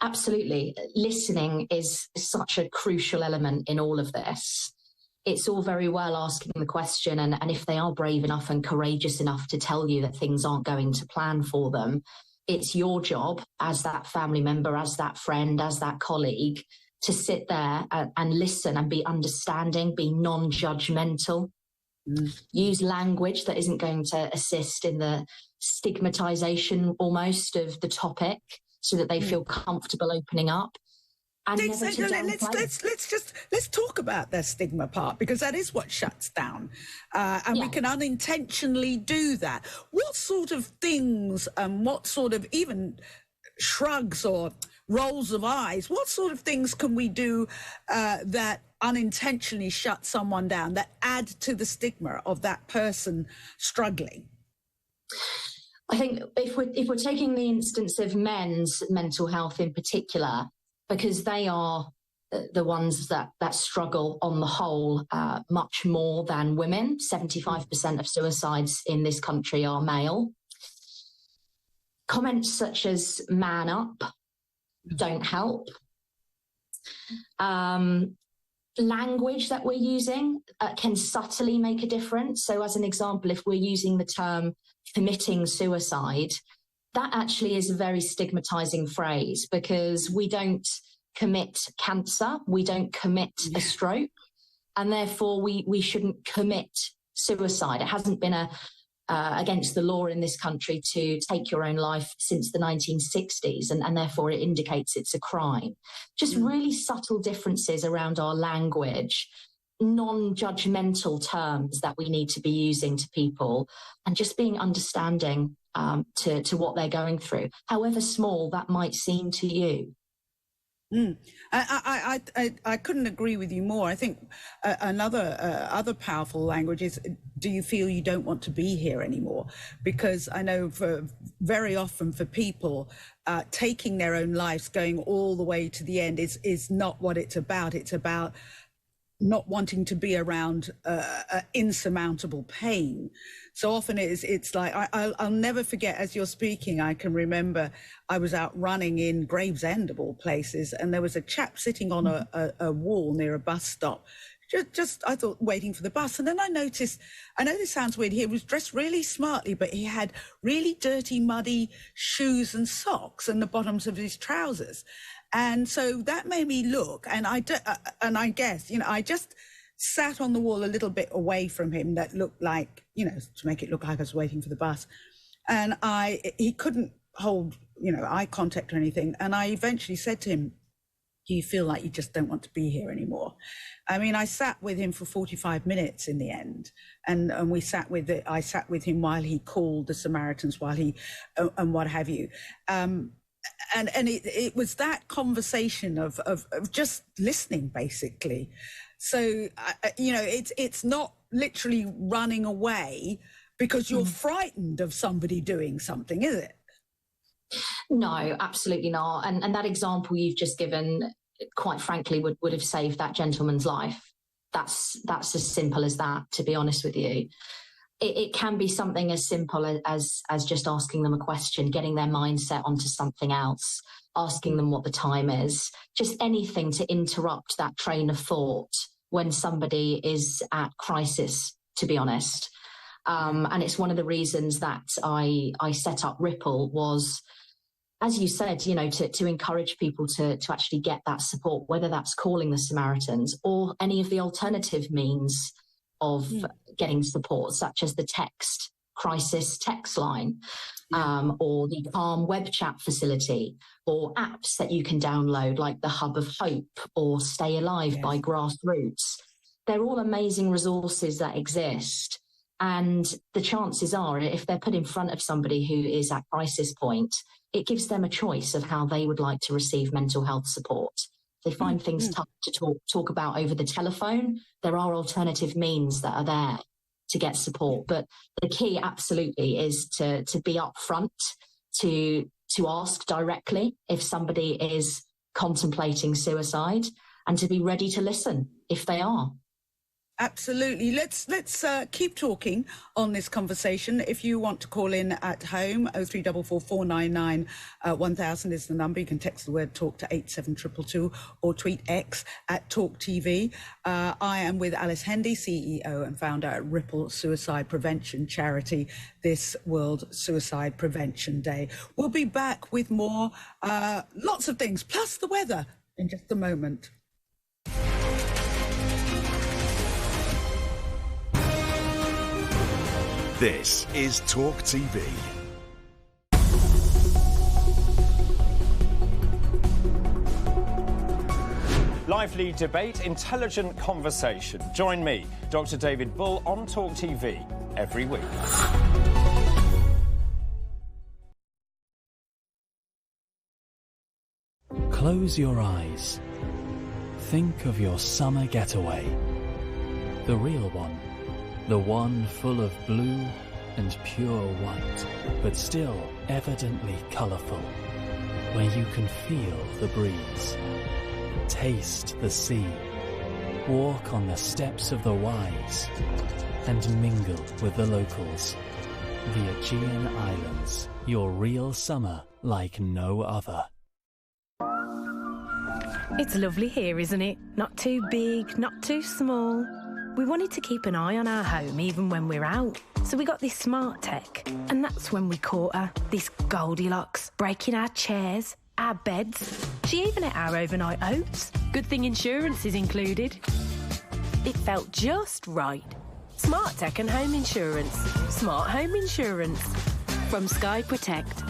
Absolutely. Listening is such a crucial element in all of this. It's all very well asking the question, and if they are brave enough and courageous enough to tell you that things aren't going to plan for them, it's your job as that family member, as that friend, as that colleague, to sit there and listen and be understanding, be non-judgmental. Use language that isn't going to assist in the stigmatization almost of the topic, so that they feel comfortable opening up. And let's talk about the stigma part, because that is what shuts down, and we can unintentionally do that. What sort of things, and what sort of even shrugs or rolls of eyes, what sort of things can we do that unintentionally shut someone down, that add to the stigma of that person struggling? I think if we're taking the instance of men's mental health in particular, because they are the ones that struggle on the whole much more than women. 75% of suicides in this country are male. Comments such as "man up" don't help. Language that we're using can subtly make a difference. So as an example, if we're using the term committing suicide, that actually is a very stigmatizing phrase, because we don't commit cancer, we don't commit a stroke, and therefore we shouldn't commit suicide. It hasn't been against the law in this country to take your own life since the 1960s, and therefore it indicates it's a crime. Just really subtle differences around our language, non-judgmental terms that we need to be using to people, and just being understanding to what they're going through, however small that might seem to you. I couldn't agree with you more. I think other powerful language is, do you feel you don't want to be here anymore? Because I know very often for people, taking their own lives, going all the way to the end is not what it's about. It's about not wanting to be around insurmountable pain. So often it's like, I'll never forget, as you're speaking, I can remember I was out running in Gravesend of all places, and there was a chap sitting on a wall near a bus stop, just I thought, waiting for the bus. And then I noticed, I know this sounds weird, he was dressed really smartly, but he had really dirty, muddy shoes and socks and the bottoms of his trousers. And so that made me look, and I guess, I just sat on the wall a little bit away from him, that looked like, to make it look like I was waiting for the bus. And he couldn't hold, eye contact or anything. And I eventually said to him, do you feel like you just don't want to be here anymore? I mean, I sat with him for 45 minutes in the end. And I sat with him while he called the Samaritans, and what have you. And it was that conversation of just listening, basically. So, it's not literally running away because you're frightened of somebody doing something, is it? No, absolutely not. And that example you've just given, quite frankly, would have saved that gentleman's life. That's as simple as that, to be honest with you. It can be something as simple as just asking them a question, getting their mindset onto something else, asking them what the time is, just anything to interrupt that train of thought when somebody is at crisis, to be honest. And it's one of the reasons that I set up Ripple was, as you said, to encourage people to actually get that support, whether that's calling the Samaritans or any of the alternative means of getting support, such as the crisis text line, or the Calm web chat facility, or apps that you can download like the Hub of Hope or Stay Alive by Grassroots. They're all amazing resources that exist. And the chances are, if they're put in front of somebody who is at crisis point, it gives them a choice of how they would like to receive mental health support. If they find things tough to talk about over the telephone, there are alternative means that are there to get support. But the key absolutely is to be upfront, to ask directly if somebody is contemplating suicide, and to be ready to listen if they are. Absolutely. Let's keep talking on this conversation. If you want to call in at home, 0344 499 1000 is the number. You can text the word talk to 87222 or tweet X at Talk TV. I am with Alice Hendy, CEO and founder at Ripple Suicide Prevention Charity, this World Suicide Prevention Day. We'll be back with more, lots of things, plus the weather in just a moment. This is Talk TV. Lively debate, intelligent conversation. Join me, Dr. David Bull, on Talk TV every week. Close your eyes. Think of your summer getaway. The real one. The one full of blue and pure white, but still evidently colourful, where you can feel the breeze, taste the sea, walk on the steps of the Wise, and mingle with the locals. The Aegean Islands, your real summer like no other. It's lovely here, isn't it? Not too big, not too small. We wanted to keep an eye on our home even when we're out, so we got this smart tech. And that's when we caught her, this Goldilocks, breaking our chairs, our beds. She even ate our overnight oats. Good thing insurance is included. It felt just right. Smart tech and home insurance. Smart home insurance. From Sky Protect.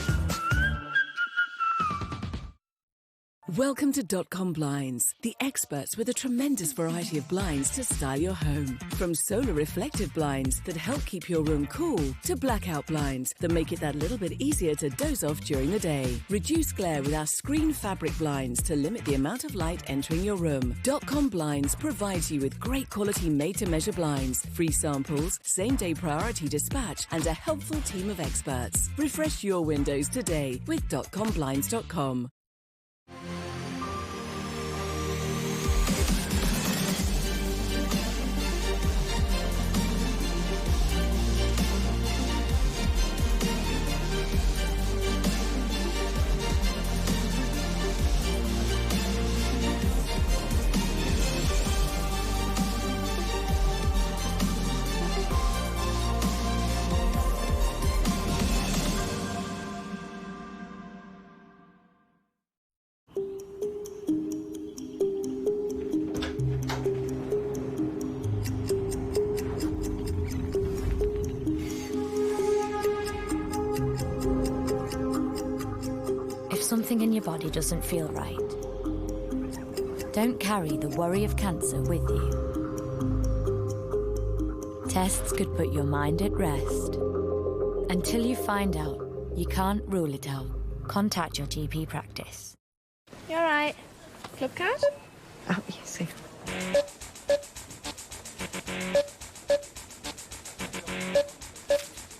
Welcome to .com Blinds, the experts with a tremendous variety of blinds to style your home. From solar reflective blinds that help keep your room cool to blackout blinds that make it that little bit easier to doze off during the day. Reduce glare with our screen fabric blinds to limit the amount of light entering your room. .com Blinds provides you with great quality made-to-measure blinds, free samples, same-day priority dispatch, and a helpful team of experts. Refresh your windows today with .comblinds.com. Something in your body doesn't feel right. Don't carry the worry of cancer with you. Tests could put your mind at rest. Until you find out, you can't rule it out. Contact your GP practice. You all right? Club card? Oh, yes.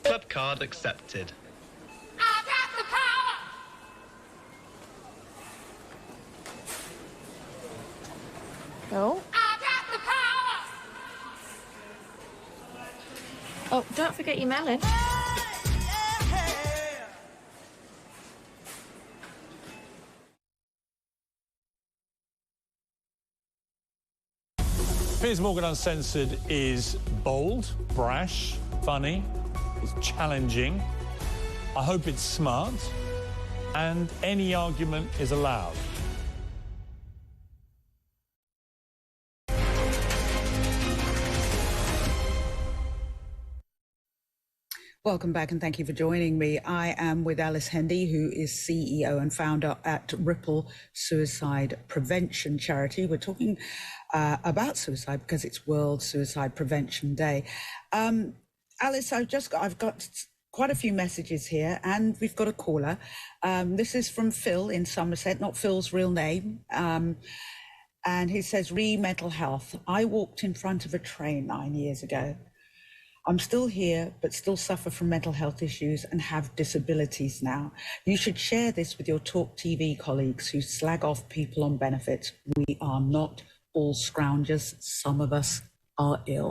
Club card accepted. Oh. Oh, don't forget your melon. Piers Morgan Uncensored is bold, brash, funny, it's challenging. I hope it's smart, and any argument is allowed. Welcome back and thank you for joining me. I am with Alice Hendy, who is CEO and founder at Ripple Suicide Prevention Charity. We're talking about suicide because it's World Suicide Prevention Day. Alice, I've got quite a few messages here and we've got a caller. This is from Phil in Somerset, not Phil's real name. And he says, mental health. I walked in front of a train 9 years ago. I'm still here, but still suffer from mental health issues and have disabilities now. You should share this with your Talk TV colleagues who slag off people on benefits. We are not all scroungers. Some of us are ill.